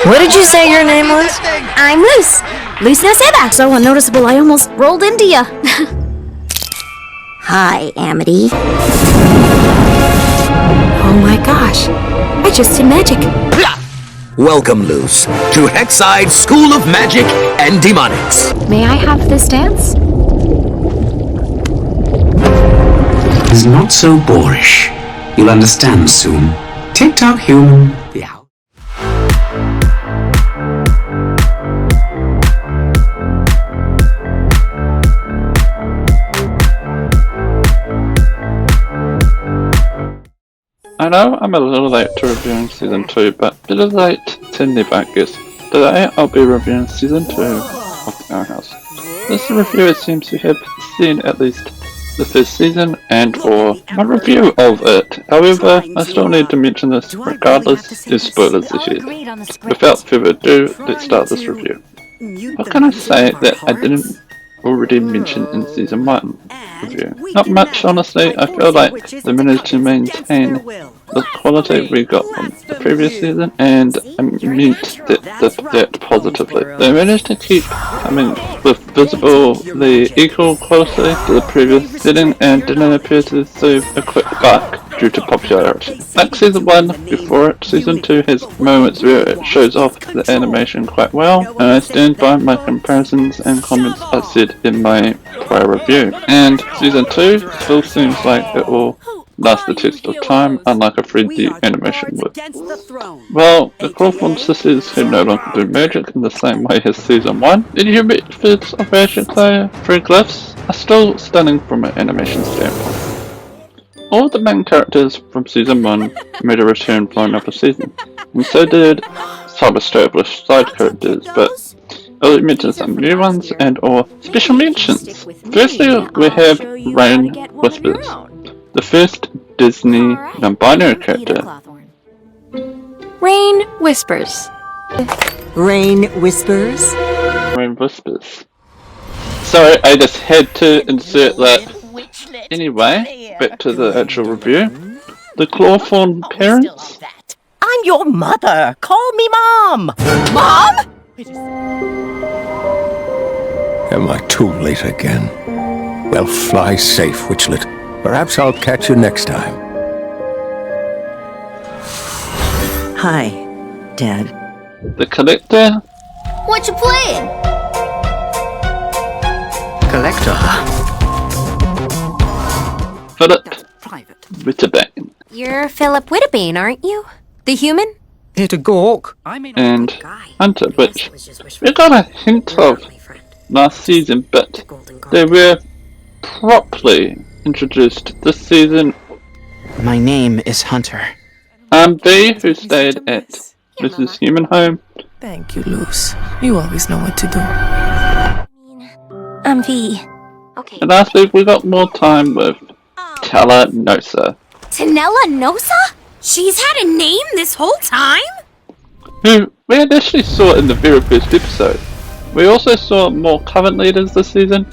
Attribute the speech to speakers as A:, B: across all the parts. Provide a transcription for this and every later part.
A: What did you say your name was?
B: I'm Luz. Luz Naseba.
A: So unnoticeable I almost rolled into you.
B: Hi, Amity.
A: Oh my gosh. I just did magic.
C: Welcome, Luz, to Hexside School of Magic and Demonics.
A: May I have this dance?
D: Is not so boorish. You'll understand soon. TikTok human. The out.
E: I know I'm a little late to reviewing Season 2, but a little late to never, I guess. Today I'll be reviewing Season 2 of The Iron House. This reviewer seems to have seen at least the first season and or my review of it. However, I still need to mention this regardless if spoilers ahead. Without further ado, let's start this review. What can I say that I didn't already mention in Season 1 review? Not much, honestly. I feel like they managed to maintain the quality we got from the previous season, and I meant that positively. They managed to keep coming with visibly equal quality to the previous setting and didn't appear to receive a quick buck due to popularity. Like Season 1 before it, Season 2 has moments where it shows off the animation quite well, and I stand by my comparisons and comments I said in my prior review. And Season 2 still seems like it will last the test of time, unlike a 3D animation would. Well, the Crawford sisters who no longer do magic in the same way as Season 1, the new methods of magic though, through glyphs, are still stunning from an animation standpoint. All the main characters from Season 1 made a return for another season, and so did some established side characters, but I'll mention some new ones and or special mentions. Firstly, we have Rain Whispers, the first Disney non-binary character.
A: Rain Whispers.
F: Rain Whispers?
E: Rain Whispers. Sorry, I just had to insert that. Anyway, back to the actual review. The Clawthorn parents.
F: I'm your mother. Call me Mom. Mom?
G: Am I too late again? Well, fly safe, Witchlet. Perhaps I'll catch you next time.
F: Hi, Dad.
E: The Collector.
B: What you playing?
D: Collector.
E: Philip Witterbane.
B: You're Philip Whittabane, aren't you? The human?
F: Hit a gawk.
E: And Hunter, which we got a hint of last season, but they were properly introduced this season.
H: My name is Hunter.
E: I'm V, who stayed at Mrs. Human Home.
I: Thank you, Luz. You always know what to do.
B: I'm V. Okay.
E: And lastly, we got more time with Tala Nosa,
B: Tanella Nosa? She's had a name this whole time?
E: who we initially saw in the very first episode. We also saw more current leaders this season.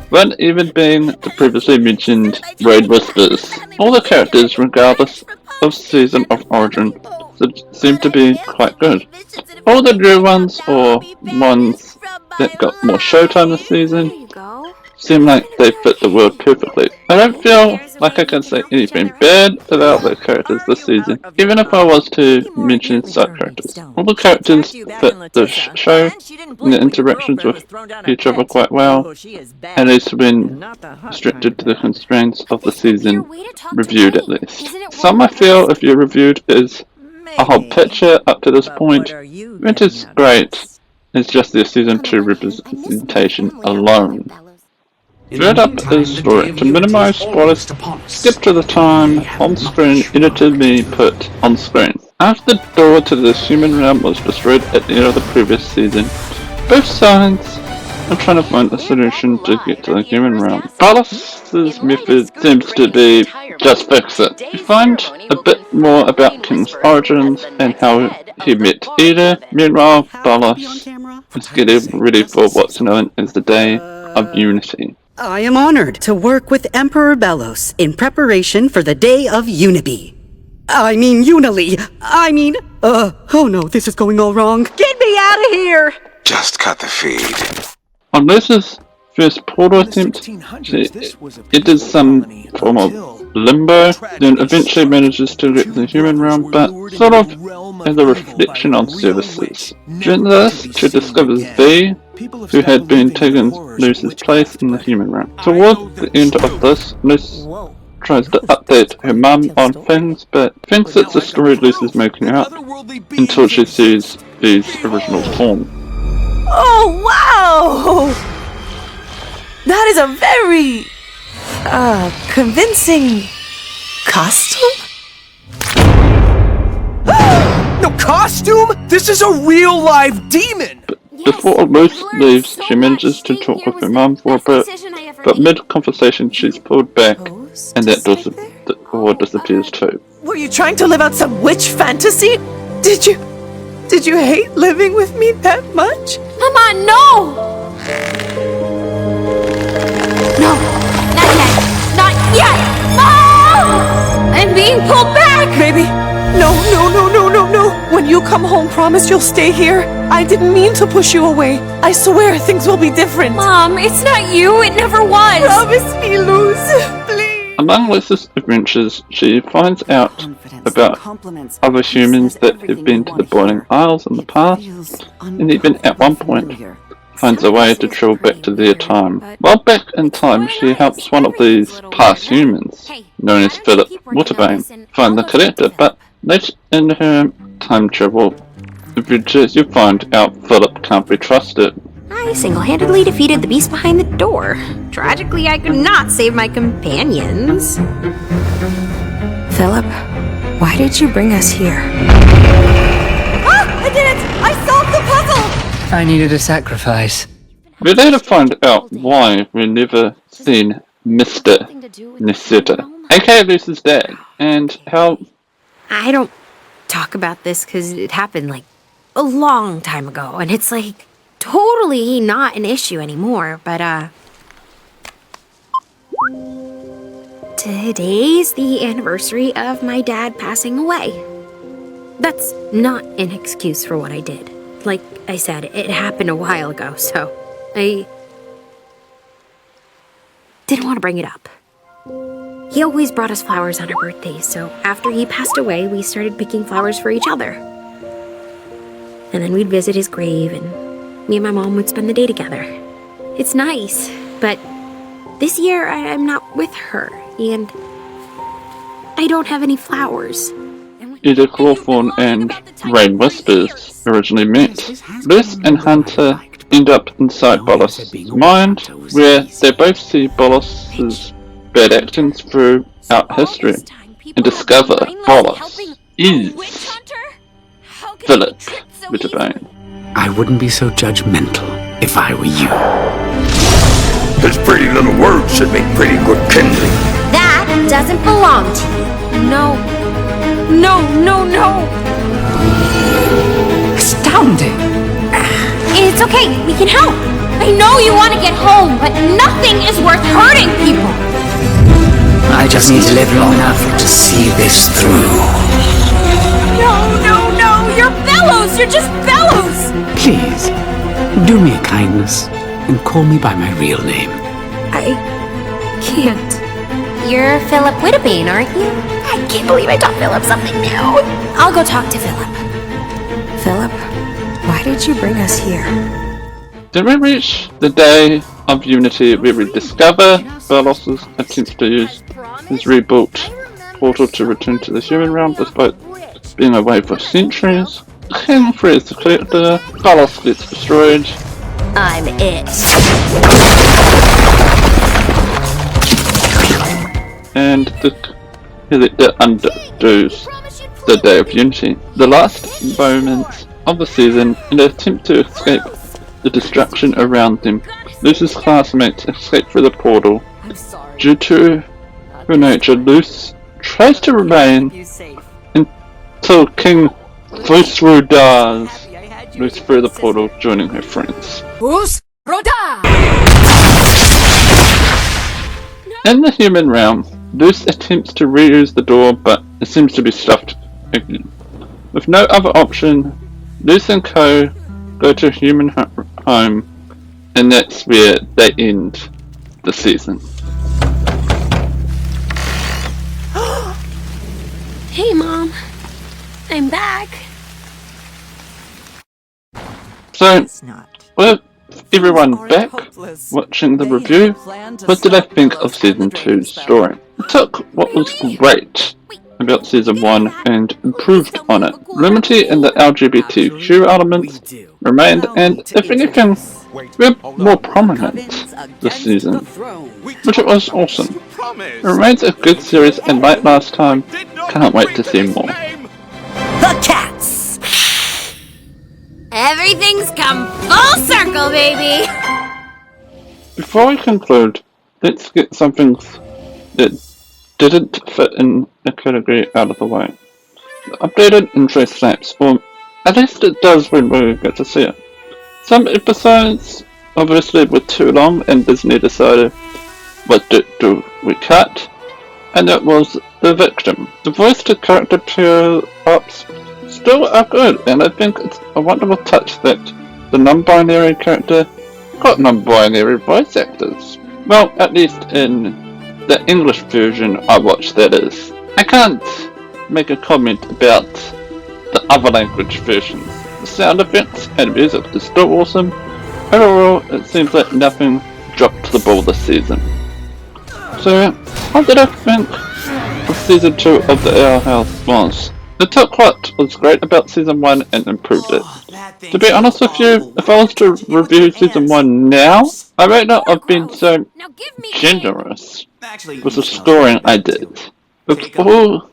E: One even being the previously mentioned Rain Whispers. All the characters, regardless of season of origin, seem to be quite good. All the new ones, or ones that got more showtime this season, seem like they fit the world perfectly. I don't feel like I can say anything bad about the characters this season, even if I was to mention side characters. All the characters fit the show, and the interactions with each other quite well, at least when restricted to the constraints of the season reviewed at least. Some I feel if you reviewed is a whole picture up to this point, which is great. It's just their Season 2 representation alone. Third up is story. To minimize spoilers, skip to the time on-screen edited me put on screen. After the door to the human realm was destroyed at the end of the previous season, both sides are trying to find a solution to get to the human realm. Barlas's method seems to be just fix it. You find a bit more about King's origins and how he met Ida. Meanwhile, Barlas is getting ready for what's known as the Day of Unity.
J: I am honored to work with Emperor Belos in preparation for the Day of Unity. I mean Unily. Oh no, this is going all wrong. Get me out of here!
G: Just cut the feed.
E: On Lucy's first portal attempt, it does some form of limbo, then eventually manages to get the human realm, but sort of as a reflection on services. During this, she discovers V, who had been taking Lucy's place in the human realm. Towards the end of this, Lucy tries to update her mum on things, but thinks it's a story Lucy's making up until she sees V's original form.
I: Oh, wow! That is a very, convincing costume?
F: No costume? This is a real live demon!
E: Before Lucy leaves, she manages to talk with her mum for a bit, but mid-conversation she's pulled back, and that door disappears too.
I: Were you trying to live out some witch fantasy? Did you hate living with me that much?
B: Mama, no! No, not yet. Not yet! Mom! I'm being pulled back!
I: Baby, no. When you come home, promise you'll stay here. I didn't mean to push you away. I swear things will be different.
B: Mom, it's not you. It never was.
I: Promise me, Luz. Please.
E: Among Lucy's adventures, she finds out about other humans that have been to the Boiling Isles in the past, and even at one point finds a way to travel back to their time. While back in time, she helps one of these past humans, known as Philip Waterbane, find the collector, but later in her time travel adventures, you find out Philip can't be trusted.
B: I single-handedly defeated the beast behind the door. Tragically, I could not save my companions.
I: Philip, why did you bring us here?
B: Ah! I did it! I solved the puzzle!
K: I needed a sacrifice.
E: We later find out why we've never seen Mr. Niseta, aka Lucy's dad, and how...
B: I don't talk about this because it happened like a long time ago, and it's like totally not an issue anymore, but today's the anniversary of my dad passing away. That's not an excuse for what I did. Like I said, it happened a while ago, so I didn't want to bring it up. He always brought us flowers on our birthdays, so after he passed away, we started picking flowers for each other. And then we'd visit his grave, and me and my mom would spend the day together. It's nice, but this year I'm not with her, and I don't have any flowers.
E: Edith Hawthorne and Rain Whispers originally met. Luce and Hunter end up inside Bolos' mind, where they both see Bolos' bad actions throughout history, and discover Bolos is Philip Waterbane.
D: I wouldn't be so judgmental if I were you.
G: His pretty little words should make pretty good kindling.
B: That doesn't belong to you. No.
K: Astounding!
B: It's okay, we can help. I know you want to get home, but nothing is worth hurting people.
K: I just need to live long enough to see this through.
B: No, you're Bellows, you're just Bellows.
D: Please, do me a kindness and call me by my real name.
B: I can't. You're Philip Waterbane, aren't you? I can't believe I taught Philip something new. I'll go talk to Philip.
I: Philip, why did you bring us here?
E: Then we reach the Day of Unity, where we discover Belos' attempts to use his rebuilt portal to return to the human realm despite being away for centuries. King frees the collector, Belos gets destroyed.
B: I'm it.
E: And the collector undoes the Day of Unity. The last moments of the season, in an attempt to escape the destruction around them, Luce's classmates escape through the portal. Due to her nature, Luce tries to remain until King Fusru dies. Luce through the portal, joining her friends. In the human realm, Luce attempts to reuse the door, but it seems to be stuffed again. With no other option, Luce and Co. go to a human home, and that's where they end the season.
B: Hey, Mom. I'm back.
E: So, with everyone back watching the review, what did I think of Season 2's story? It took what was great about Season 1 and improved on it. Lumity and the LGBTQ elements remained, and if anything, were more prominent this season, which it was awesome. It remains a good series, and like last time, can't wait to see more.
J: The cats!
B: Everything's come full circle, baby!
E: Before we conclude, let's get something that didn't fit in a category out of the way. The updated intro snaps, or at least it does when we get to see it. Some episodes obviously were too long and Disney decided, what do we cut? And it was The Victim. The voice to character pair-ups still are good, and I think it's a wonderful touch that the non-binary character got non-binary voice actors. Well, at least in the English version I watched, that is. I can't make a comment about the other language versions. The sound effects and music is still awesome. Overall, it seems like nothing dropped the ball this season. So, how did I think of Season 2 of The Owl House was? It took what was great about Season 1 and improved it. To be honest with you, if I was to review Season 1 now, I might not have been so generous with the scoring I did. With all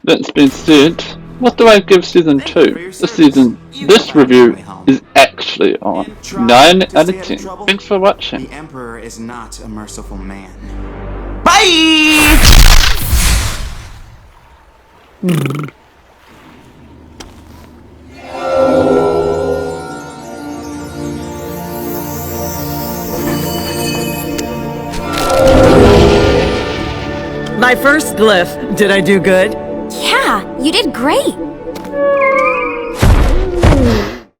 E: that's been said, what do I give Season 2? This review is actually on 9 out of 10. Thanks for watching.
H: The Emperor is not a merciful man.
J: Bye!
I: My first glyph. Did I do good?
B: Yeah, you did great.